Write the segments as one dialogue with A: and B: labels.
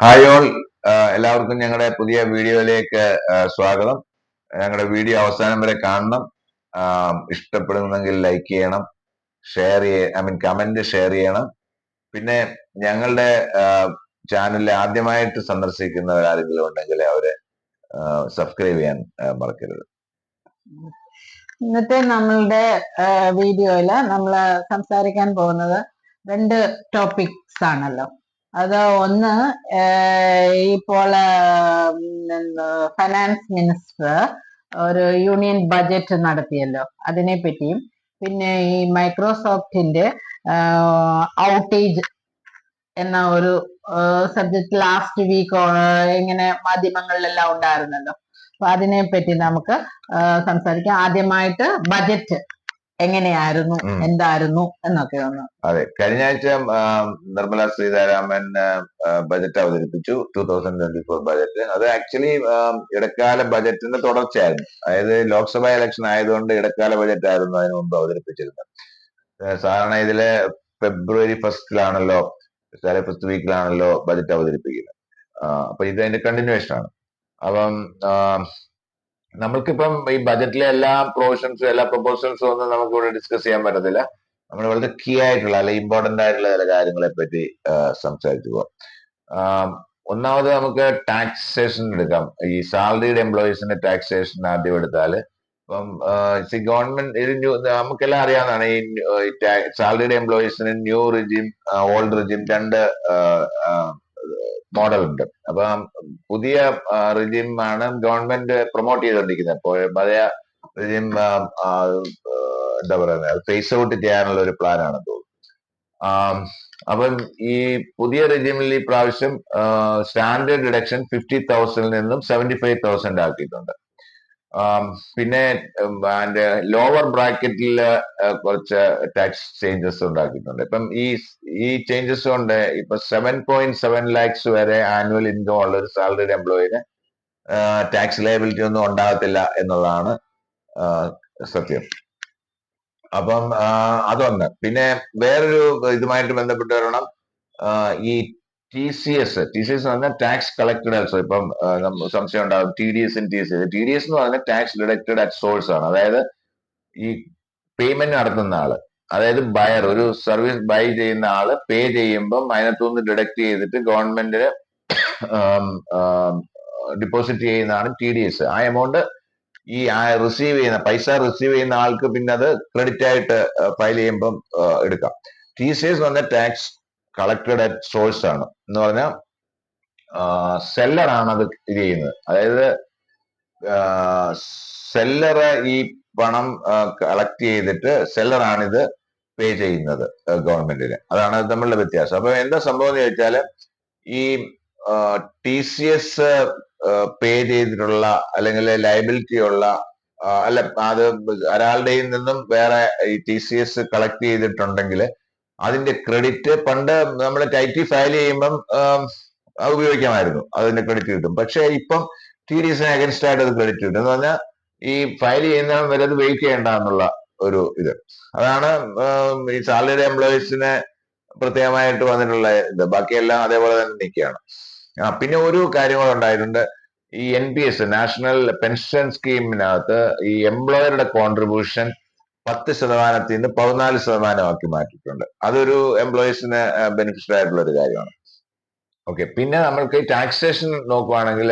A: Hi all, എല്ലാവർക്കും ഞങ്ങളുടെ പുതിയ വീഡിയോയിലേക്ക് സ്വാഗതം. ഞങ്ങളുടെ വീഡിയോ അവസാനം വരെ കാണണം. ഇഷ്ടപ്പെടുന്നെങ്കിൽ ലൈക്ക് ചെയ്യണം, കമന്റ് ഷെയർ ചെയ്യണം. പിന്നെ ഞങ്ങളുടെ ചാനലിൽ ആദ്യമായിട്ട് സന്ദർശിക്കുന്നവരാരെങ്കിലും ഉണ്ടെങ്കിൽ അവരെ സബ്സ്ക്രൈബ് ചെയ്യാൻ മറക്കരുത്.
B: ഇന്നത്തെ നമ്മളുടെ വീഡിയോയില് നമ്മൾ സംസാരിക്കാൻ പോകുന്നത് രണ്ട് ടോപ്പിക്സ് ആണല്ലോ. അത് ഒന്ന് ഇപ്പോൾ ഫൈനാൻസ് മിനിസ്റ്റർ ഒരു യൂണിയൻ ബജറ്റ് നടത്തിയല്ലോ, അതിനെ പറ്റിയും പിന്നെ ഈ മൈക്രോസോഫ്റ്റിന്റെ ഔട്ടേജ് എന്ന ഒരു സബ്ജക്ട് ലാസ്റ്റ് വീക്ക് ഇങ്ങനെ മാധ്യമങ്ങളിലെല്ലാം ഉണ്ടായിരുന്നല്ലോ. അപ്പൊ അതിനെ പറ്റി നമുക്ക് സംസാരിക്കാം. ആദ്യമായിട്ട് ബജറ്റ് എങ്ങനെയായിരുന്നു, എന്തായിരുന്നു എന്നൊക്കെ ഒന്ന്.
A: അതെ, കഴിഞ്ഞ ആഴ്ച നിർമ്മല സീതാരാമൻ ബജറ്റ് അവതരിപ്പിച്ചു, 2024 ബജറ്റ്. അത് ആക്ച്വലി ഇടക്കാല ബജറ്റിന്റെ തുടർച്ചയായിരുന്നു. അതായത് ലോക്സഭാ ഇലക്ഷൻ ആയതുകൊണ്ട് ഇടക്കാല ബജറ്റ് ആയിരുന്നു അതിനു മുമ്പ് അവതരിപ്പിച്ചിരുന്നത്. സാധാരണ ഇതില് ഫെബ്രുവരി ഫസ്റ്റിലാണല്ലോ, ഫസ്റ്റ് വീക്കിലാണല്ലോ ബജറ്റ് അവതരിപ്പിക്കുന്നത്. അപ്പൊ ഇത് അതിന്റെ കണ്ടിന്യൂവേഷൻ ആണ്. അപ്പം നമ്മൾക്കിപ്പം ഈ ബജറ്റിലെ എല്ലാ പ്രൊവിഷൻസും എല്ലാ പ്രൊപ്പോസൽസും ഒന്നും നമുക്ക് ഇവിടെ ഡിസ്കസ് ചെയ്യാൻ പറ്റത്തില്ല. നമ്മൾ വളരെ കീ ആയിട്ടുള്ള അല്ലെ ഇമ്പോർട്ടന്റ് ആയിട്ടുള്ള ചില കാര്യങ്ങളെ പറ്റി സംസാരിച്ചു പോവാം. ഒന്നാമത് നമുക്ക് ടാക്സേഷൻ എടുക്കാം. ഈ സാലറീഡ് എംപ്ലോയീസിന്റെ ടാക്സേഷൻ ആദ്യം എടുത്താല്, ഇപ്പം ഗവൺമെന്റ് നമുക്കെല്ലാം അറിയാവുന്നതാണ്. ഈ സാലറീഡ് എംപ്ലോയീസിന് ന്യൂ റിജിം, ഓൾഡ് റിജിം രണ്ട് മോഡൽ ഉണ്ട്. അപ്പൊ പുതിയ റിജിം ആണ് ഗവൺമെന്റ് പ്രൊമോട്ട് ചെയ്തുകൊണ്ടിരിക്കുന്നത്. അപ്പോൾ പഴയ റിജിം എന്താ പറയുന്നത്, ഫേസ് ഔട്ട് ചെയ്യാനുള്ള ഒരു പ്ലാനാണ് തോന്നുന്നു. അപ്പം ഈ പുതിയ റെജിമിൽ ഈ പ്രാവശ്യം സ്റ്റാൻഡേർഡ് ഡിഡക്ഷൻ 50,000 നിന്നും 75,000 ആക്കിയിട്ടുണ്ട്. പിന്നെ ലോവർ ബ്രാക്കറ്റിൽ കുറച്ച് ടാക്സ് ചേഞ്ചസ് ഉണ്ടാക്കിയിട്ടുണ്ട്. ഇപ്പം ഈ ചേഞ്ചസ് കൊണ്ട് ഇപ്പൊ 7.7 lakhs വരെ ആനുവൽ ഇൻകം ഉള്ള ഒരു സാലറിഡ് എംപ്ലോയിന് ടാക്സ് ലയബിലിറ്റി ഒന്നും ഉണ്ടാകത്തില്ല എന്നുള്ളതാണ് സത്യം. അപ്പം അതൊന്ന്. പിന്നെ വേറൊരു ഇതുമായിട്ട് ബന്ധപ്പെട്ട് വരണം, ഈ ടി സി എസ് എന്ന് പറഞ്ഞാൽ ടാക്സ് കളക്ടഡ് അറ്റ്. ഇപ്പം സംശയം ഉണ്ടാകും, ടി ഡി എസ് എന്ന് പറഞ്ഞാൽ ടാക്സ് ഡിഡക്റ്റഡ് അറ്റ് സോഴ്സ് ആണ്. അതായത് ഈ പേയ്മെന്റ് നടത്തുന്ന ആള്, അതായത് ബയർ, ഒരു സർവീസ് ബൈ ചെയ്യുന്ന ആള് പേ ചെയ്യുമ്പം അതിനകത്തുനിന്ന് ഡിഡക്ട് ചെയ്തിട്ട് ഗവൺമെന്റിന് ഡിപ്പോസിറ്റ് ചെയ്യുന്നതാണ് ടി ഡി എസ്. ആ എമൗണ്ട് ഈ പൈസ റിസീവ് ചെയ്യുന്ന ആൾക്ക് പിന്നെ അത് ക്രെഡിറ്റ് ആയിട്ട് ഫയൽ ചെയ്യുമ്പം എടുക്കാം. ടി സി എസ് പറഞ്ഞ ടാക്സ് കളക്ടഡ് അറ്റ് സോഴ്സ് ആണ്. എന്ന് പറഞ്ഞാൽ സെല്ലറാണ് അത് ഇത് ചെയ്യുന്നത്. അതായത് സെല്ലറ് ഈ പണം കളക്ട് ചെയ്തിട്ട് സെല്ലറാണ് ഇത് പേ ചെയ്യുന്നത് ഗവൺമെന്റിന്. അതാണ് തമ്മിലുള്ള വ്യത്യാസം. അപ്പൊ എന്താ സംഭവം എന്ന് ചോദിച്ചാല്, ഈ ടി സി എസ് പേ ചെയ്തിട്ടുള്ള അല്ലെങ്കിൽ ലയബിലിറ്റി ഉള്ള അല്ല, അത് ഒരാളുടെയിൽ നിന്നും വേറെ ഈ ടി സി എസ് കളക്ട് ചെയ്തിട്ടുണ്ടെങ്കിൽ അതിന്റെ ക്രെഡിറ്റ് പണ്ട് നമ്മൾ ടൈറ്റി ഫയൽ ചെയ്യുമ്പം അത് ഉപയോഗിക്കാമായിരുന്നു, അതിന്റെ ക്രെഡിറ്റ് കിട്ടും. പക്ഷെ ഇപ്പം ടി ഡി എസിന് അഗൻസ്റ്റ് ആയിട്ട് അത് ക്രെഡിറ്റ് കിട്ടും. എന്ന് പറഞ്ഞാൽ ഈ ഫയൽ ചെയ്യുന്ന വരെ അത് വെയിറ്റ് ചെയ്യേണ്ട എന്നുള്ള ഒരു ഇത്. അതാണ് ഈ സാലറി എംപ്ലോയീസിന് പ്രത്യേകമായിട്ട് വന്നിട്ടുള്ള ഇത്. ബാക്കിയെല്ലാം അതേപോലെ തന്നെ നിൽക്കുകയാണ്. പിന്നെ ഒരു കാര്യം കൂടെ ഉണ്ടായിട്ടുണ്ട്. ഈ NPS, നാഷണൽ പെൻഷൻ സ്കീമിനകത്ത് ഈ എംപ്ലോയറുടെ കോൺട്രിബ്യൂഷൻ 10% നിന്ന് 14% ആക്കി മാറ്റിയിട്ടുണ്ട്. അതൊരു എംപ്ലോയീസിന് ബെനിഫിഷ്യൽ ആയിട്ടുള്ള ഒരു കാര്യമാണ്. ഓക്കെ, പിന്നെ നമ്മൾക്ക് ടാക്സേഷൻ നോക്കുവാണെങ്കിൽ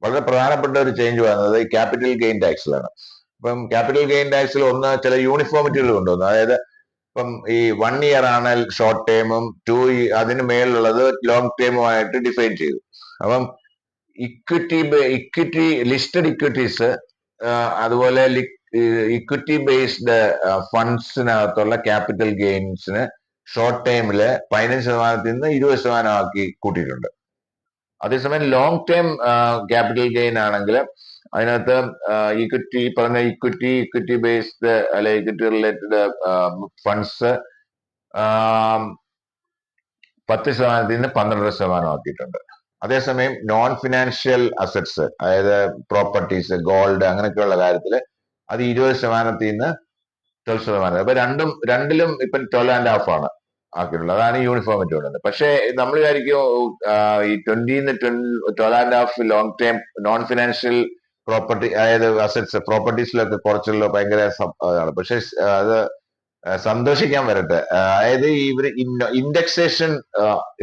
A: വളരെ പ്രധാനപ്പെട്ട ഒരു ചേഞ്ച് വന്നത് ഈ ക്യാപിറ്റൽ ഗെയിൻ ടാക്സിലാണ്. ഇപ്പം ക്യാപിറ്റൽ ഗെയിൻ ടാക്സിൽ ഒന്ന് ചില യൂണിഫോമിറ്റികൾ കൊണ്ടുവന്നു. അതായത് ഇപ്പം ഈ 1 year ആണ് ഷോർട്ട് ടേമും, അതിന് മേലുള്ളത് ലോങ് ടേമുമായിട്ട് ഡിഫൈൻ ചെയ്തു. അപ്പം ഇക്വിറ്റി ലിസ്റ്റഡ് ഇക്വിറ്റീസ്, അതുപോലെ ഇക്വിറ്റി ബേസ്ഡ് ഫണ്ട്സിനകത്തുള്ള ക്യാപിറ്റൽ ഗെയിൻസിന് ഷോർട്ട് ടൈമില് 15% നിന്ന് 20% ആക്കി കൂട്ടിയിട്ടുണ്ട്. അതേസമയം ലോങ് ടേം ക്യാപിറ്റൽ ഗെയിൻ ആണെങ്കിൽ അതിനകത്ത് ഇക്വിറ്റി ബേസ്ഡ് അല്ലെ ഇക്വിറ്റി റിലേറ്റഡ് ഫണ്ട്സ് 10% നിന്ന് 12% ആക്കിയിട്ടുണ്ട്. അതേസമയം നോൺ ഫിനാൻഷ്യൽ അസറ്റ്സ്, അതായത് പ്രോപ്പർട്ടീസ്, ഗോൾഡ്, അങ്ങനെയൊക്കെയുള്ള കാര്യത്തിൽ അത് 20% നിന്ന് 12%. അപ്പൊ രണ്ടിലും ഇപ്പം 12.5 ആണ്. ആക്കിയിട്ടുള്ളത്. അതാണ് യൂണിഫോമിറ്റി കൊണ്ടുവന്നത്. പക്ഷേ നമ്മൾ വിചാരിക്കും ഈ 12.5 long time non financial property, അതായത് അസറ്റ്സ് പ്രോപ്പർട്ടീസിലൊക്കെ കുറച്ചുള്ള ഭയങ്കര അതാണ്. പക്ഷെ അത് സന്തോഷിക്കാൻ വരട്ടെ. അതായത് ഇവര് ഇൻഡെക്സേഷൻ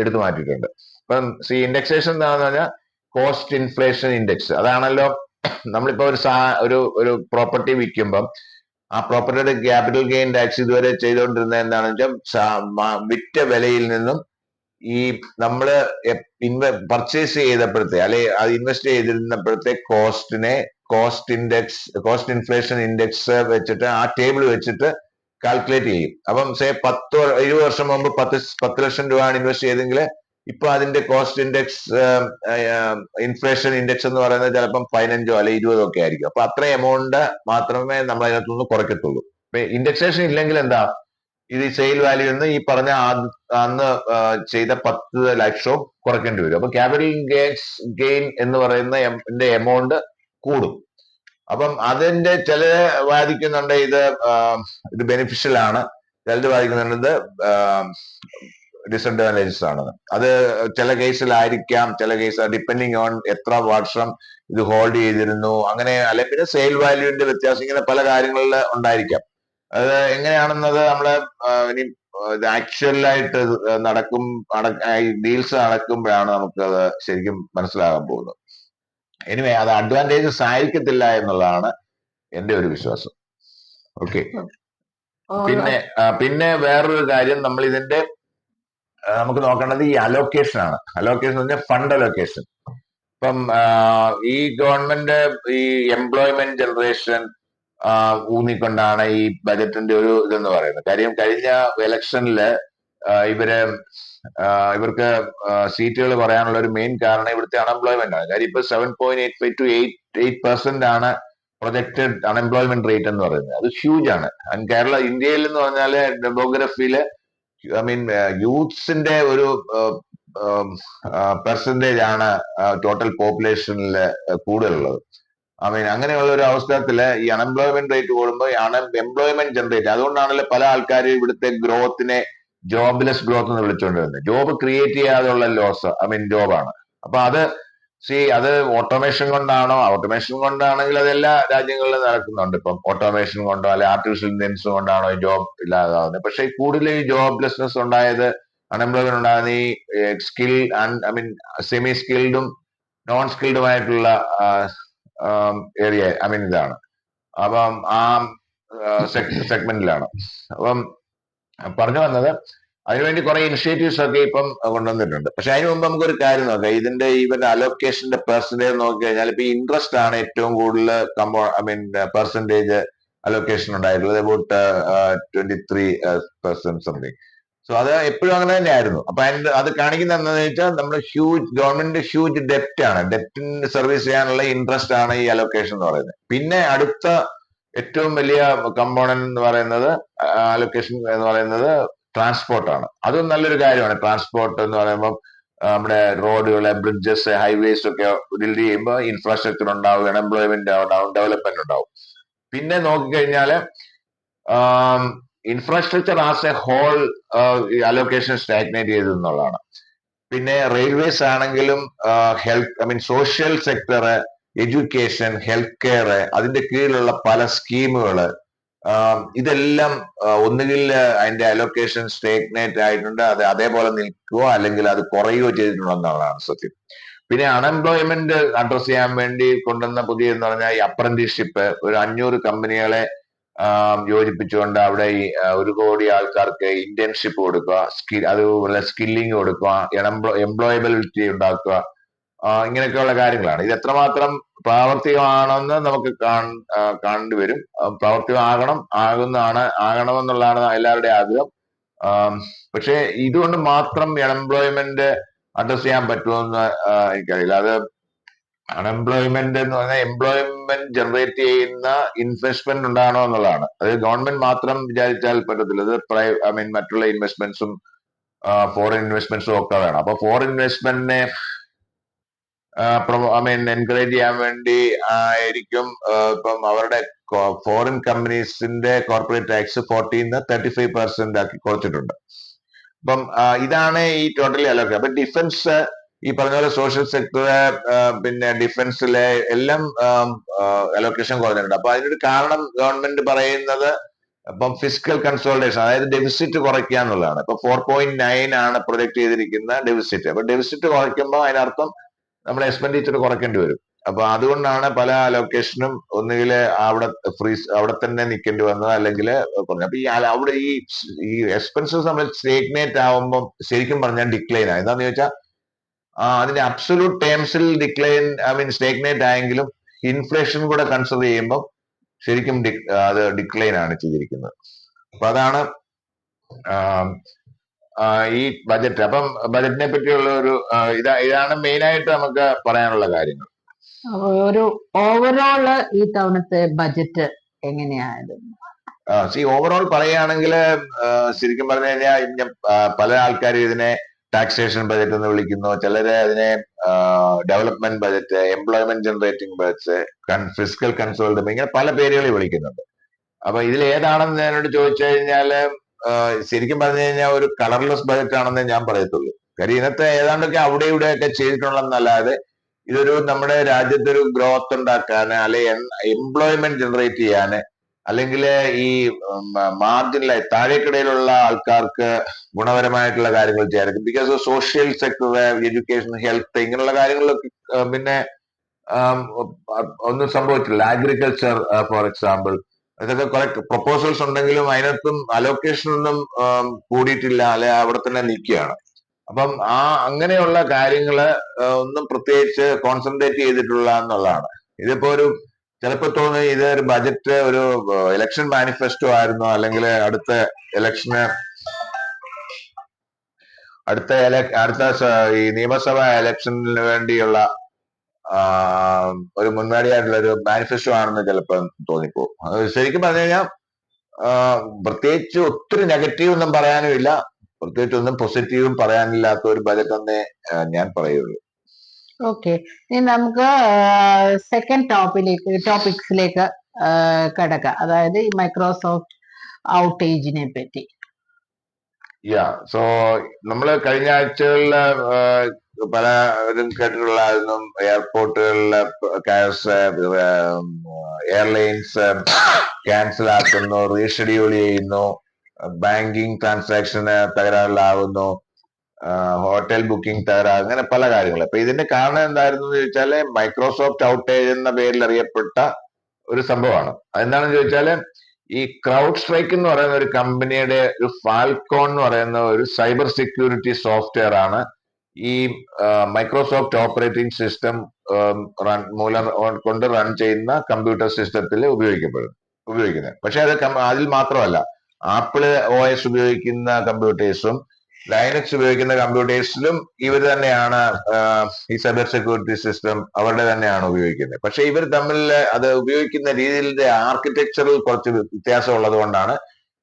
A: എടുത്തു മാറ്റിയിട്ടുണ്ട്. ഇപ്പം ഇൻഡെക്സേഷൻ എന്താണെന്ന് പറഞ്ഞാൽ കോസ്റ്റ് ഇൻഫ്ലേഷൻ ഇൻഡെക്സ്. അതാണല്ലോ നമ്മളിപ്പോ ഒരു പ്രോപ്പർട്ടി വിൽക്കുമ്പം ആ പ്രോപ്പർട്ടിയുടെ ക്യാപിറ്റൽ ഗെയിൻ ടാക്സ് ഇതുവരെ ചെയ്തുകൊണ്ടിരുന്നത് എന്താണെന്ന് വെച്ചാൽ വിറ്റ വിലയിൽ നിന്നും ഈ നമ്മള് പർച്ചേസ് ചെയ്തപ്പോഴത്തെ അല്ലെ അത് ഇൻവെസ്റ്റ് ചെയ്തിരുന്നപ്പോഴത്തെ കോസ്റ്റ് ഇൻഫ്ലേഷൻ ഇൻഡെക്സ് വെച്ചിട്ട് ആ ടേബിൾ വെച്ചിട്ട് കാൽക്കുലേറ്റ് ചെയ്യും. അപ്പം 20 വർഷം മുമ്പ് 10 ലക്ഷം രൂപയാണ് ഇൻവെസ്റ്റ് ചെയ്തെങ്കിൽ ഇപ്പൊ അതിന്റെ കോസ്റ്റ് ഇൻഡെക്സ് ഇൻഫ്ലേഷൻ ഇൻഡെക്സ് എന്ന് പറയുന്നത് ചിലപ്പം 15 അല്ലെ 20 ഒക്കെ ആയിരിക്കും. അപ്പൊ അത്ര എമൗണ്ട് മാത്രമേ നമ്മൾ അതിനകത്തുനിന്ന് കുറയ്ക്കത്തുള്ളൂ. ഇൻഡെക്സേഷൻ ഇല്ലെങ്കിൽ എന്താ, ഇത് സെയിൽ വാല്യൂ എന്ന് ഈ പറഞ്ഞ അന്ന് ചെയ്ത 10 ലക്ഷവും കുറയ്ക്കേണ്ടി വരും. അപ്പൊ ക്യാപിറ്റൽ ഗെയിൻ എന്ന് പറയുന്ന എമൗണ്ട് കൂടും. അപ്പം അതിന്റെ ചില ബാധിക്കുന്നുണ്ട് ഇത് ബെനിഫിഷ്യൽ ആണ്, ചിലത് ബാധിക്കുന്നുണ്ട് ഡിസഡ്വാൻറ്റേജസ് ആണ്. അത് ചില കേസിലായിരിക്കാം, ചില കേസ് ഡിപ്പെൻഡിങ് ഓൺ എത്ര വർഷം ഇത് ഹോൾഡ് ചെയ്തിരുന്നു, അങ്ങനെ അല്ലെ പിന്നെ സെയിൽ വാല്യൂവിന്റെ വ്യത്യാസം, ഇങ്ങനെ പല കാര്യങ്ങളിൽ ഉണ്ടായിരിക്കാം. അത് എങ്ങനെയാണെന്നത് നമ്മള് ഇനി ആക്ച്വലായിട്ട് ഡീൽസ് നടക്കുമ്പോഴാണ് നമുക്ക് അത് ശരിക്കും മനസ്സിലാകാൻ പോകുന്നത്. എനിവേ അത് അഡ്വാൻറ്റേജസ് ആയിരിക്കത്തില്ല എന്നുള്ളതാണ് എന്റെ ഒരു വിശ്വാസം. ഓക്കെ. പിന്നെ വേറൊരു കാര്യം നമ്മൾ ഇതിന്റെ നമുക്ക് നോക്കേണ്ടത് ഈ അലോക്കേഷൻ ആണ്. അലോക്കേഷൻ എന്ന് പറഞ്ഞാൽ ഫണ്ട് അലോക്കേഷൻ. ഇപ്പം ഈ ഗവൺമെന്റ് ഈ എംപ്ലോയ്മെന്റ് ജനറേഷൻ ഊന്നിക്കൊണ്ടാണ് ഈ ബജറ്റിന്റെ ഒരു ഇതെന്ന് പറയുന്നത്. കാര്യം കഴിഞ്ഞ ഇലക്ഷനില് ഇവർക്ക് സീറ്റുകൾ പറയാനുള്ള ഒരു മെയിൻ കാരണം ഇവിടുത്തെ അൺഎംപ്ലോയ്മെന്റ് ആണ്. കാര്യം ഇപ്പൊ 7.85 to 8% ആണ് പ്രൊജക്റ്റഡ് അൺഎംപ്ലോയ്മെന്റ് റേറ്റ് എന്ന് പറയുന്നത്. അത് ഹ്യൂജ് ആണ്. ഇന്ത്യയിൽ എന്ന് പറഞ്ഞാല് ഡെമോഗ്രഫിയില് യൂത്ത്സിന്റെ ഒരു പെർസെന്റേജ് ആണ് ടോട്ടൽ പോപ്പുലേഷനിൽ കൂടുതലുള്ളത്. അങ്ങനെയുള്ള ഒരു അവസരത്തില് ഈ അൺഎംപ്ലോയ്മെന്റ് റേറ്റ് കൂടുമ്പോൾ എംപ്ലോയ്മെന്റ് ജനറേറ്റ്, അതുകൊണ്ടാണല്ലോ പല ആൾക്കാരും ഇവിടുത്തെ ഗ്രോത്തിനെ ജോബ്ലെസ് ഗ്രോത്ത് എന്ന് വിളിച്ചുകൊണ്ടിരുന്നത്. ജോബ് ക്രിയേറ്റ് ചെയ്യാതെയുള്ള ലോസ് ജോബാണ്. അപ്പൊ അത് ഓട്ടോമേഷൻ കൊണ്ടാണെങ്കിൽ അത് എല്ലാ രാജ്യങ്ങളിലും നടക്കുന്നുണ്ട്. ഇപ്പം ഓട്ടോമേഷൻ കൊണ്ടോ അല്ലെ ആർട്ടിഫിഷ്യൽ ഇന്റലിജൻസ് കൊണ്ടാണോ ഈ ജോബ് ഇല്ലാതാവുന്നത്. പക്ഷെ കൂടുതൽ ഈ ജോബ്ലെസ്നെസ് ഉണ്ടായത്, അൺഎംപ്ലോയ്മെന്റ് ഉണ്ടാകുന്ന ഈ സെമി സ്കിൽഡും നോൺ സ്കിൽഡുമായിട്ടുള്ള ഏരിയ ഇതാണ്. അപ്പം ആ സെഗ്മെന്റിലാണ്. അപ്പം പറഞ്ഞു വന്നത്, അതിനുവേണ്ടി കുറെ ഇനിഷ്യേറ്റീവ്സ് ഒക്കെ ഇപ്പം കൊണ്ടുവന്നിട്ടുണ്ട്. പക്ഷെ അതിന് മുമ്പ് നമുക്കൊരു കാര്യം നോക്കാം. ഇവരുടെ അലോക്കേഷന്റെ പെർസെന്റേജ് നോക്കി കഴിഞ്ഞാൽ ഇപ്പൊ ഇൻട്രസ്റ്റ് ആണ് ഏറ്റവും കൂടുതൽ പെർസെന്റേജ് അലോക്കേഷൻ ഉണ്ടായിട്ടുള്ളത്, അബൌട്ട് 23% സംതിങ്. സോ അത് എപ്പോഴും അങ്ങനെ തന്നെയായിരുന്നു. അപ്പൊ അത് കാണിക്കുന്ന എന്താണെന്ന് വെച്ചാൽ നമ്മുടെ ഗവൺമെന്റിന്റെ ഹ്യൂജ് ഡെപ്റ്റ് ആണ്. ഡെപ്റ്റിന് സർവീസ് ചെയ്യാനുള്ള ഇൻട്രസ്റ്റ് ആണ് ഈ അലോക്കേഷൻ എന്ന് പറയുന്നത്. പിന്നെ അടുത്ത ഏറ്റവും വലിയ കമ്പോണന്റ് എന്ന് പറയുന്നത് അലോക്കേഷൻ എന്ന് പറയുന്നത് ട്രാൻസ്പോർട്ടാണ്. അതും നല്ലൊരു കാര്യമാണ്. ട്രാൻസ്പോർട്ട് എന്ന് പറയുമ്പോൾ നമ്മുടെ റോഡുകള്, ബ്രിഡ്ജസ്, ഹൈവേസ് ഒക്കെ ബിൽഡ് ചെയ്യുമ്പോൾ ഇൻഫ്രാസ്ട്രക്ചർ ഉണ്ടാവും, എംപ്ലോയ്മെന്റ് ഉണ്ടാവും, ഡെവലപ്മെന്റ് ഉണ്ടാവും. പിന്നെ നോക്കിക്കഴിഞ്ഞാല് infrastructure as a whole allocation stagnate ചെയ്തു എന്നുള്ളതാണ്. പിന്നെ റെയിൽവേസ് ആണെങ്കിലും social sector, education, health care, അതിന്റെ കീഴിലുള്ള പല സ്കീമുകള്, ഇതെല്ലാം ഒന്നുകിൽ അതിന്റെ അലോക്കേഷൻ സ്റ്റേഗ്നേറ്റ് ആയിട്ടുണ്ട്, അത് അതേപോലെ നിൽക്കുകയോ അല്ലെങ്കിൽ അത് കുറയുകയോ ചെയ്തിട്ടുണ്ടെന്നുള്ളതാണ് സത്യം. പിന്നെ അൺഎംപ്ലോയ്മെന്റ് അഡ്രസ് ചെയ്യാൻ വേണ്ടി കൊണ്ടുവന്ന പുതിയ എന്ന് പറഞ്ഞാൽ ഈ അപ്രന്റീസ്ഷിപ്പ്, ഒരു 500 കമ്പനികളെ യോജിപ്പിച്ചുകൊണ്ട് അവിടെ ഈ 1 കോടി ആൾക്കാർക്ക് ഇന്റേൺഷിപ്പ് കൊടുക്കുക, അതുപോലെ സ്കില്ലിങ് കൊടുക്കുക, എംപ്ലോയബിലിറ്റി ഉണ്ടാക്കുക, ഇങ്ങനെയൊക്കെയുള്ള കാര്യങ്ങളാണ്. ഇത് എത്രമാത്രം പ്രാവർത്തികമാണെന്ന് നമുക്ക് കാണേണ്ടി വരും. ആകണമെന്നുള്ളതാണ് എല്ലാവരുടെയും ആഗ്രഹം. പക്ഷെ ഇതുകൊണ്ട് മാത്രം എംപ്ലോയ്മെന്റ് അഡ്രസ് ചെയ്യാൻ പറ്റുമെന്ന് എനിക്കറിയില്ല. അത് അൺഎംപ്ലോയ്മെന്റ് എന്ന് പറഞ്ഞാൽ എംപ്ലോയ്മെന്റ് ജനറേറ്റ് ചെയ്യുന്ന ഇൻവെസ്റ്റ്മെന്റ് ഉണ്ടാകണം എന്നുള്ളതാണ്. അത് ഗവൺമെന്റ് മാത്രം വിചാരിച്ചാൽ പറ്റത്തില്ല. അത് മറ്റുള്ള ഇൻവെസ്റ്റ്മെന്റ്സും ഫോറിൻ ഇൻവെസ്റ്റ്മെന്റ്സും ഒക്കെ വേണം. അപ്പൊ ഫോറിൻ ഇൻവെസ്റ്റ്മെന്റിനെ എൻകറേജ് ചെയ്യാൻ വേണ്ടി ആയിരിക്കും ഇപ്പം അവരുടെ ഫോറിൻ കമ്പനീസിന്റെ കോർപ്പറേറ്റ് ടാക്സ് 14% ആക്കി കുറച്ചിട്ടുണ്ട്. അപ്പം ഇതാണ് ഈ ടോട്ടലി അലോക്കേഷൻ. അപ്പൊ ഡിഫൻസ് ഈ പറഞ്ഞ പോലെ സോഷ്യൽ സെക്ടർ, പിന്നെ ഡിഫൻസിലെ എല്ലാം അലോക്കേഷൻ കുറഞ്ഞിട്ടുണ്ട്. അപ്പൊ അതിനൊരു കാരണം ഗവൺമെന്റ് പറയുന്നത് അപ്പം ഫിസിക്കൽ കൺസോൾട്ടേഷൻ, അതായത് ഡെഫിസിറ്റ് കുറയ്ക്കുക എന്നുള്ളതാണ്. ഇപ്പൊ 4.9 ആണ് പ്രൊജക്ട് ചെയ്തിരിക്കുന്ന ഡെഫിസിറ്റ്. അപ്പൊ ഡെഫിസിറ്റ് കുറയ്ക്കുമ്പോൾ അതിനർത്ഥം നമ്മുടെ എക്സ്പെൻഡിച്ചർ കുറയ്ക്കേണ്ടി വരും. അപ്പൊ അതുകൊണ്ടാണ് പല അലോക്കേഷനും ഒന്നുകിൽ അവിടെ ഫ്രീസ് അവിടെ തന്നെ നിൽക്കേണ്ടി വന്നത്, അല്ലെങ്കിൽ കുറഞ്ഞു. അപ്പൊ അവിടെ ഈ എക്സ്പെൻസസ് നമ്മൾ സ്റ്റേഗ്നേറ്റ് ആവുമ്പോൾ ശരിക്കും പറഞ്ഞാൽ ഡിക്ലൈൻ ആയി. എന്താന്ന് ചോദിച്ചാൽ അതിന്റെ അബ്സൊല്യൂട്ട് ടേംസിൽ ഡിക്ലൈൻ, ഐ മീൻ സ്റ്റേഗ്നേറ്റ് ആയെങ്കിലും ഇൻഫ്ലേഷൻ കൂടെ കൺസിഡർ ചെയ്യുമ്പോൾ ശരിക്കും അത് ഡിക്ലൈൻ ആണ് ചെയ്തിരിക്കുന്നത്. അപ്പൊ അതാണ് ഈ ബജറ്റ്. അപ്പം ബജറ്റിനെ പറ്റിയുള്ള ഒരു ഇതാണ് മെയിൻ ആയിട്ട് നമുക്ക് പറയാനുള്ള കാര്യങ്ങൾ.
B: ഒരു ഓവറോള് ഈ തവണത്തെ ബജറ്റ് എങ്ങനെയായത്?
A: ഓവറോൾ പറയുകയാണെങ്കിൽ ശരിക്കും പറഞ്ഞു കഴിഞ്ഞാൽ പല ആൾക്കാരും ഇതിനെ ടാക്സേഷൻ ബജറ്റ് എന്ന് വിളിക്കുന്നു, ചിലര് അതിനെ development budget, employment generating budget, physical consultation, ഇങ്ങനെ പല പേരുകളിൽ വിളിക്കുന്നുണ്ട്. അപ്പൊ ഇതിൽ ഏതാണെന്ന് എന്നോട് ചോദിച്ചു കഴിഞ്ഞാല് ശരിക്കും പറഞ്ഞു കഴിഞ്ഞാൽ ഒരു കളർലെസ് ബജറ്റ് ആണെന്ന് ഞാൻ പറയത്തുള്ളൂ. കാര്യം ഇതിനകത്ത് ഏതാണ്ടൊക്കെ അവിടെ ഇവിടെയൊക്കെ ചെയ്തിട്ടുള്ളതെന്നല്ലാതെ ഇതൊരു നമ്മുടെ രാജ്യത്തൊരു ഗ്രോത്ത് ഉണ്ടാക്കാൻ, അല്ലെ എംപ്ലോയ്മെന്റ് ജനറേറ്റ് ചെയ്യാൻ, അല്ലെങ്കിൽ ഈ മാർജിനലായി താഴേക്കിടയിലുള്ള ആൾക്കാർക്ക് ഗുണപരമായിട്ടുള്ള കാര്യങ്ങൾ ചെയ്യാൻ, because social sector, education, health, ഇങ്ങനെയുള്ള കാര്യങ്ങളിലൊക്കെ പിന്നെ ഒന്നും സംഭവിച്ചില്ല. അഗ്രികൾച്ചർ ഫോർ എക്സാമ്പിൾ, ഇതൊക്കെ കുറെ പ്രൊപ്പോസൽസ് ഉണ്ടെങ്കിലും അതിനകത്തും അലോക്കേഷൻ ഒന്നും കൂടിയിട്ടില്ല, അല്ലെ അവിടെ തന്നെ നിൽക്കുകയാണ്. അപ്പം അങ്ങനെയുള്ള കാര്യങ്ങള് ഒന്നും പ്രത്യേകിച്ച് കോൺസെൻട്രേറ്റ് ചെയ്തിട്ടുള്ള എന്നുള്ളതാണ്. ഇതിപ്പോ ഒരു ചിലപ്പോ തോന്നുന്നു ഇത് ഒരു ബജറ്റ് ഒരു ഇലക്ഷൻ മാനിഫെസ്റ്റോ ആയിരുന്നു, അല്ലെങ്കിൽ അടുത്ത ഇലക്ഷന് അടുത്ത ഈ നിയമസഭാ ഇലക്ഷന് വേണ്ടിയുള്ള ഒരു മുൻപാടിയായിട്ടുള്ള ഒരു മാനിഫെസ്റ്റോ ആണെന്ന് ചിലപ്പോൾ തോന്നിപ്പോകും. അത് ശരിക്കും പറഞ്ഞു കഴിഞ്ഞാൽ പ്രത്യേകിച്ച് ഒത്തിരി നെഗറ്റീവ് ഒന്നും പറയാനും ഇല്ല, പ്രത്യേകിച്ച് ഒന്നും പോസിറ്റീവും പറയാനില്ലാത്ത ഒരു ബജറ്റ് എന്നേ ഞാൻ പറയുള്ളൂ.
B: ഓക്കെ, ഇനി നമുക്ക് സെക്കൻഡ് ടോപ്പിക്സിലേക്ക് കടക്കാം, അതായത് ഈ മൈക്രോസോഫ്റ്റ് ഔട്ടേജിനെ പറ്റി.
A: സോ നമ്മള് കഴിഞ്ഞ ആഴ്ചകളില് പലരും കേട്ടിട്ടുള്ളതായിരുന്നു, എയർപോർട്ടുകളിലെ എയർലൈൻസ് ക്യാൻസൽ ആക്കുന്നു, റീഷെഡ്യൂൾ ചെയ്യുന്നു, ബാങ്കിങ് ട്രാൻസാക്ഷന് തകരാറിലാവുന്നു, ഹോട്ടൽ ബുക്കിംഗ് തകരാറ്, അങ്ങനെ പല കാര്യങ്ങൾ. അപ്പൊ ഇതിന്റെ കാരണം എന്തായിരുന്നു എന്ന് ചോദിച്ചാല് മൈക്രോസോഫ്റ്റ് ഔട്ടേജ് എന്ന പേരിൽ അറിയപ്പെട്ട ഒരു സംഭവമാണ്. അതെന്താണെന്ന് ചോദിച്ചാല് ഈ ക്രൗഡ് സ്ട്രൈക്ക് എന്ന് പറയുന്ന ഒരു കമ്പനിയുടെ ഒരു ഫാൽക്കോൺ എന്ന് പറയുന്ന ഒരു സൈബർ സെക്യൂരിറ്റി സോഫ്റ്റ്വെയർ ആണ് ഈ മൈക്രോസോഫ്റ്റ് ഓപ്പറേറ്റിംഗ് സിസ്റ്റം കൊണ്ട് റൺ ചെയ്യുന്ന കമ്പ്യൂട്ടർ സിസ്റ്റത്തിൽ ഉപയോഗിക്കുന്നത്. പക്ഷെ അത് അതിൽ മാത്രമല്ല, ആപ്പിള് OS ഉപയോഗിക്കുന്ന കമ്പ്യൂട്ടേഴ്സും ലൈനക്സ് ഉപയോഗിക്കുന്ന കമ്പ്യൂട്ടേഴ്സിലും ഇവർ തന്നെയാണ് ഈ സൈബർ സെക്യൂരിറ്റി സിസ്റ്റം അവരുടെ തന്നെയാണ് ഉപയോഗിക്കുന്നത്. പക്ഷെ ഇവർ തമ്മിൽ അത് ഉപയോഗിക്കുന്ന രീതിയിലെ ആർക്കിടെക്ചറിൽ കുറച്ച് വ്യത്യാസം ഉള്ളത് കൊണ്ടാണ്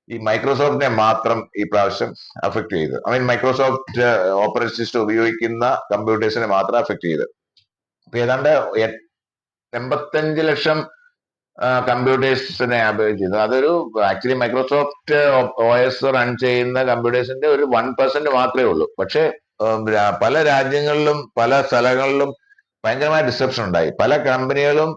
A: ഈ മൈക്രോസോഫ്റ്റിനെ മാത്രം ഈ പ്രാവശ്യം അഫക്ട് ചെയ്തത്. I mean Microsoft operating system ഉപയോഗിക്കുന്ന കമ്പ്യൂട്ടേഴ്സിനെ മാത്രം അഫക്ട് ചെയ്തത്. അപ്പൊ ഏതാണ്ട് 85 ലക്ഷം കമ്പ്യൂട്ടേഴ്സിനെ അപേക്ഷിച്ച് ചെയ്യുന്നു. അതൊരു ആക്ച്വലി മൈക്രോസോഫ്റ്റ് OS റൺ ചെയ്യുന്ന കമ്പ്യൂട്ടേഴ്സിന്റെ ഒരു 1% മാത്രമേ ഉള്ളൂ. പക്ഷെ പല രാജ്യങ്ങളിലും പല സ്ഥലങ്ങളിലും ഭയങ്കരമായ ഡിസപ്ഷൻ ഉണ്ടായി. പല കമ്പനികളും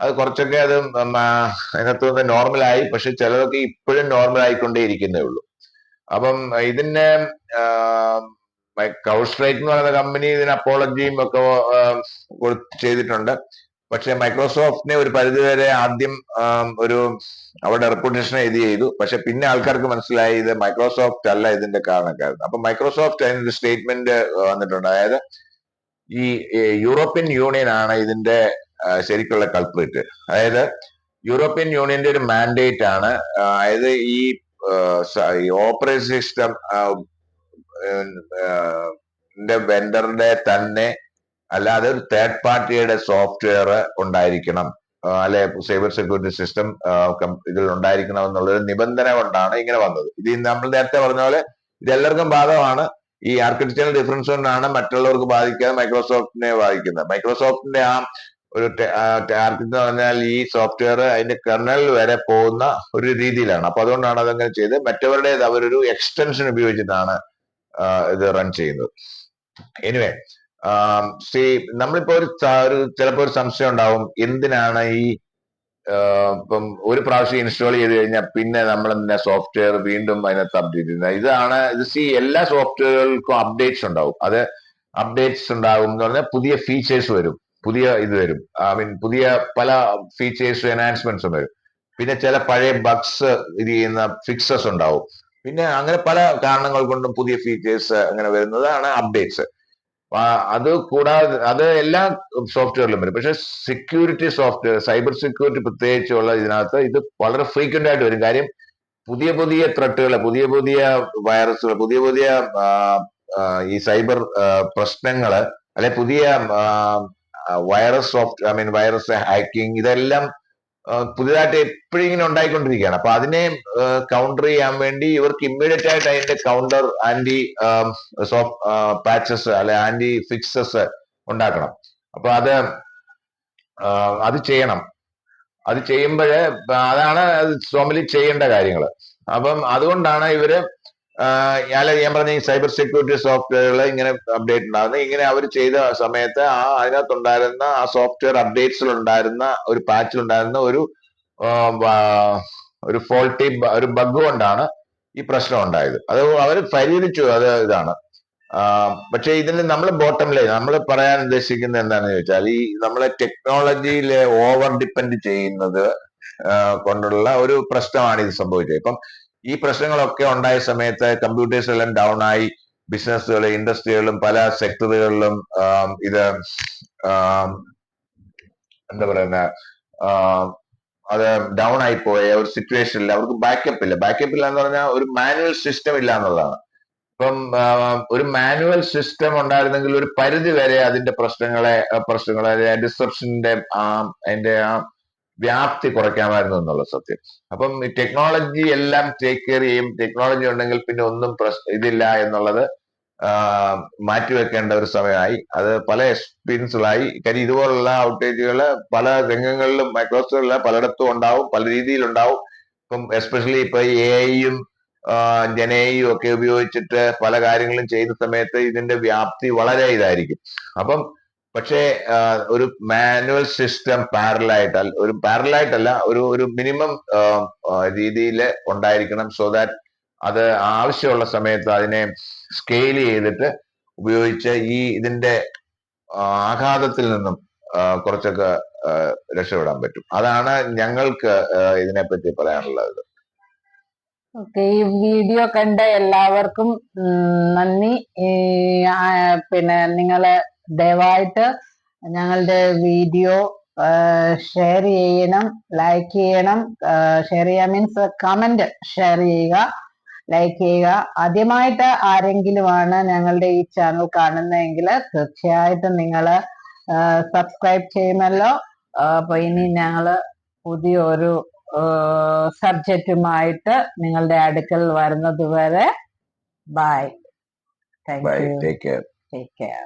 A: അത് കുറച്ചൊക്കെ അത് അതിനകത്ത് നോർമലായി, പക്ഷെ ചിലതൊക്കെ ഇപ്പോഴും നോർമൽ ആയിക്കൊണ്ടേ ഇരിക്കുന്നേ ഉള്ളൂ. അപ്പം ഇതിന്റെ ക്രൗഡ് സ്ട്രൈക്ക് എന്ന് പറയുന്ന കമ്പനി ഇതിന് അപ്പോളജിയും ഒക്കെ ചെയ്തിട്ടുണ്ട്. പക്ഷെ മൈക്രോസോഫ്റ്റിനെ ഒരു പരിധിവരെ ആദ്യം ഒരു അവരുടെ റെപ്യൂട്ടേഷൻ ഇത് ചെയ്തു. പക്ഷെ പിന്നെ ആൾക്കാർക്ക് മനസ്സിലായി ഇത് മൈക്രോസോഫ്റ്റ് അല്ല ഇതിന്റെ കാരണക്കാരൻ. അപ്പൊ മൈക്രോസോഫ്റ്റ് അതിനൊരു സ്റ്റേറ്റ്മെന്റ് വന്നിട്ടുണ്ട്. അതായത് ഈ യൂറോപ്യൻ യൂണിയൻ ആണ് ഇതിന്റെ ശരിക്കുള്ള കൾപ്രിറ്റ്. അതായത് യൂറോപ്യൻ യൂണിയന്റെ ഒരു മാൻഡേറ്റ് ആണ്, അതായത് ഈ ഓപ്പറേറ്റിംഗ് സിസ്റ്റം വെണ്ടറുടെ തന്നെ അല്ലാതെ ഒരു തേർഡ് പാർട്ടിയുടെ സോഫ്റ്റ്വെയർ ഉണ്ടായിരിക്കണം, അല്ലെ സൈബർ സെക്യൂരിറ്റി സിസ്റ്റം ഇതിൽ ഉണ്ടായിരിക്കണം എന്നുള്ളൊരു നിബന്ധന കൊണ്ടാണ് ഇങ്ങനെ വന്നത്. ഇത് നമ്മൾ നേരത്തെ പറഞ്ഞ പോലെ ഇത് എല്ലാവർക്കും ബാധകമാണ്. ഈ ആർക്കിടെക്ചറൽ ഡിഫറൻസ് കൊണ്ടാണ് മറ്റുള്ളവർക്ക് ബാധിക്കാതെ മൈക്രോസോഫ്റ്റിനെ ബാധിക്കുന്നത്. മൈക്രോസോഫ്റ്റിന്റെ ഒരു ടാർഗറ്റ് എന്ന് പറഞ്ഞാൽ ഈ സോഫ്റ്റ്വെയർ അതിന്റെ കെർണൽ വരെ പോകുന്ന ഒരു രീതിയിലാണ്. അപ്പൊ അതുകൊണ്ടാണ് അതങ്ങനെ ചെയ്ത് മറ്റവരുടെ അവരൊരു എക്സ്റ്റൻഷൻ ഉപയോഗിച്ചിട്ടാണ് ഇത് റൺ ചെയ്യുന്നത്. എനിവേ നമ്മളിപ്പോ ചിലപ്പോ ഒരു സംശയം ഉണ്ടാവും, എന്തിനാണ് ഈ ഇപ്പം ഒരു പ്രാവശ്യം ഇൻസ്റ്റാൾ ചെയ്ത് കഴിഞ്ഞാൽ പിന്നെ നമ്മൾ എന്തിനാ സോഫ്റ്റ്വെയർ വീണ്ടും അതിനകത്ത് അപ്ഡേറ്റ് ചെയ്യുന്നത്? എല്ലാ സോഫ്റ്റ്വെയറുകൾക്കും അപ്ഡേറ്റ്സ് ഉണ്ടാവും. അത് അപ്ഡേറ്റ്സ് ഉണ്ടാകും എന്ന് പറഞ്ഞാൽ പുതിയ ഫീച്ചേഴ്സ് വരും, പുതിയ ഇത് വരും, പുതിയ പല ഫീച്ചേഴ്സും എൻഹാൻസ്മെന്റ്സും വരും. പിന്നെ ചില പഴയ ബഗ്സ് ഇത് ചെയ്യുന്ന ഫിക്സസ് ഉണ്ടാവും. പിന്നെ അങ്ങനെ പല കാരണങ്ങൾ കൊണ്ടും പുതിയ ഫീച്ചേഴ്സ് അങ്ങനെ വരുന്നതാണ് അപ്ഡേറ്റ്സ്. അത് കൂടാതെ അത് എല്ലാ സോഫ്റ്റ്വെയറിലും വരും. പക്ഷെ സെക്യൂരിറ്റി സോഫ്റ്റ്വെയർ, സൈബർ സെക്യൂരിറ്റി പ്രത്യേകിച്ചുള്ള ഇതിനകത്ത് ഇത് വളരെ ഫ്രീക്വന്റ് ആയിട്ട് വരും. കാര്യം പുതിയ പുതിയ ത്രെട്ടുകൾ, പുതിയ പുതിയ വൈറസുകൾ, പുതിയ പുതിയ ഈ സൈബർ പ്രശ്നങ്ങള്, അല്ലെ പുതിയ വൈറസ് ഹാക്കിംഗ്, ഇതെല്ലാം പുതിയതായിട്ട് എപ്പോഴും ഇങ്ങനെ ഉണ്ടായിക്കൊണ്ടിരിക്കുകയാണ്. അപ്പൊ അതിനെ കൗണ്ടർ ചെയ്യാൻ വേണ്ടി ഇവർക്ക് ഇമ്മീഡിയറ്റ് ആയിട്ട് അതിന്റെ കൗണ്ടർ ആന്റി പാച്ചസ് അല്ലെ ആന്റി ഫിക്സസ് ഉണ്ടാക്കണം. അപ്പൊ അത് ചെയ്യണം. അത് ചെയ്യുമ്പോഴേ അതാണ് നോർമലി ചെയ്യേണ്ട കാര്യങ്ങൾ. അപ്പം അതുകൊണ്ടാണ് ഇവര് ഞാൻ പറഞ്ഞ ഈ സൈബർ സെക്യൂരിറ്റി സോഫ്റ്റ്വെയറുകൾ ഇങ്ങനെ അപ്ഡേറ്റ് ഉണ്ടാകുന്നത്. ഇങ്ങനെ അവർ ചെയ്ത സമയത്ത് അതിനകത്തുണ്ടായിരുന്ന ആ സോഫ്റ്റ്വെയർ അപ്ഡേറ്റ്സിൽ ഉണ്ടായിരുന്ന ഒരു പാച്ചിൽ ഉണ്ടായിരുന്ന ഒരു ഫോൾട്ടി ഒരു ബഗ് കൊണ്ടാണ് ഈ പ്രശ്നം ഉണ്ടായത്. അത് അവർ പരിഹരിച്ചു, അത് ഇതാണ്. പക്ഷെ ഇതിന് നമ്മൾ ബോട്ടം ലൈൻ നമ്മൾ പറയാൻ ഉദ്ദേശിക്കുന്നത് എന്താണെന്ന് ചോദിച്ചാൽ, ഈ നമ്മളെ ടെക്നോളജിയിലെ ഓവർ ഡിപ്പെൻഡ് ചെയ്യുന്നത് കൊണ്ടുള്ള ഒരു പ്രശ്നമാണ് ഇത് സംഭവിച്ചത്. ഇപ്പം ഈ പ്രശ്നങ്ങളൊക്കെ ഉണ്ടായ സമയത്ത് കമ്പ്യൂട്ടേഴ്സ് എല്ലാം ഡൗൺ ആയി, ബിസിനസ്സുകൾ, ഇൻഡസ്ട്രികളിലും പല സെക്ടറുകളിലും ഇത് എന്താ പറയുന്ന അത് ഡൗൺ ആയി പോയ ഒരു സിറ്റുവേഷനിൽ അവർക്ക് ബാക്കപ്പ് ഇല്ല എന്ന് പറഞ്ഞാൽ ഒരു മാനുവൽ സിസ്റ്റം ഇല്ല എന്നുള്ളതാണ്. ഇപ്പം ഒരു മാനുവൽ സിസ്റ്റം ഉണ്ടായിരുന്നെങ്കിൽ ഒരു പരിധി വരെ അതിന്റെ പ്രശ്നങ്ങളെ ഡിസ്ട്രപ്ഷന്റെ അതിന്റെ വ്യാപ്തി കുറയ്ക്കാമായിരുന്നു എന്നുള്ള സത്യം. അപ്പം ഈ ടെക്നോളജി എല്ലാം ടേക്ക് കെയർ ചെയ്യും. ടെക്നോളജി ഉണ്ടെങ്കിൽ പിന്നെ ഒന്നും ഇതില്ല എന്നുള്ളത് മാറ്റിവെക്കേണ്ട ഒരു സമയമായി. അത് പല എക്സ്പീരിയൻസുകളായി. കാര്യം ഇതുപോലുള്ള ഔട്ടേജുകൾ പല രംഗങ്ങളിലും മൈക്രോസോഫ്റ്റിലെ പലയിടത്തും ഉണ്ടാവും, പല രീതിയിലുണ്ടാവും. ഇപ്പം എസ്പെഷ്യലി ഇപ്പൊ എഐയും ജനയും ഒക്കെ ഉപയോഗിച്ചിട്ട് പല കാര്യങ്ങളും ചെയ്യുന്ന സമയത്ത് ഇതിന്റെ വ്യാപ്തി വളരെ ഇതായിരിക്കും. അപ്പം പക്ഷേ ഒരു മാനുവൽ സിസ്റ്റം പാരലായിട്ടല്ല ഒരു മിനിമം രീതിയിൽ ഉണ്ടായിരിക്കണം. സോ ദാറ്റ് അത് ആവശ്യമുള്ള സമയത്ത് അതിനെ സ്കെയിൽ ചെയ്തിട്ട് ഉപയോഗിച്ച് ഇതിന്റെ ആഘാതത്തിൽ നിന്നും കുറച്ചൊക്കെ രക്ഷപ്പെടാൻ പറ്റും. അതാണ് ഞങ്ങൾക്ക് ഇതിനെപ്പറ്റി പറയാനുള്ളത്.
B: ഓക്കെ, ഈ വീഡിയോ കണ്ട എല്ലാവർക്കും നന്ദി. പിന്നെ നിങ്ങള് ദയവായിട്ട് ഞങ്ങളുടെ വീഡിയോ ഷെയർ ചെയ്യണം, ലൈക്ക് ചെയ്യണം. ഷെയർ ചെയ്യാൻ മീൻസ് കമന്റ് ഷെയർ ചെയ്യുക, ലൈക്ക് ചെയ്യുക. ആദ്യമായിട്ട് ആരെങ്കിലുമാണ് ഞങ്ങളുടെ ഈ ചാനൽ കാണുന്നതെങ്കിൽ തീർച്ചയായിട്ടും നിങ്ങൾ സബ്സ്ക്രൈബ് ചെയ്യുമല്ലോ. അപ്പൊ ഇനി ഞങ്ങള് പുതിയൊരു സബ്ജക്റ്റുമായിട്ട് നിങ്ങളുടെ അടുക്കൽ വരുന്നത് വരെ bye. Thank you.
A: Take care.
B: Take care.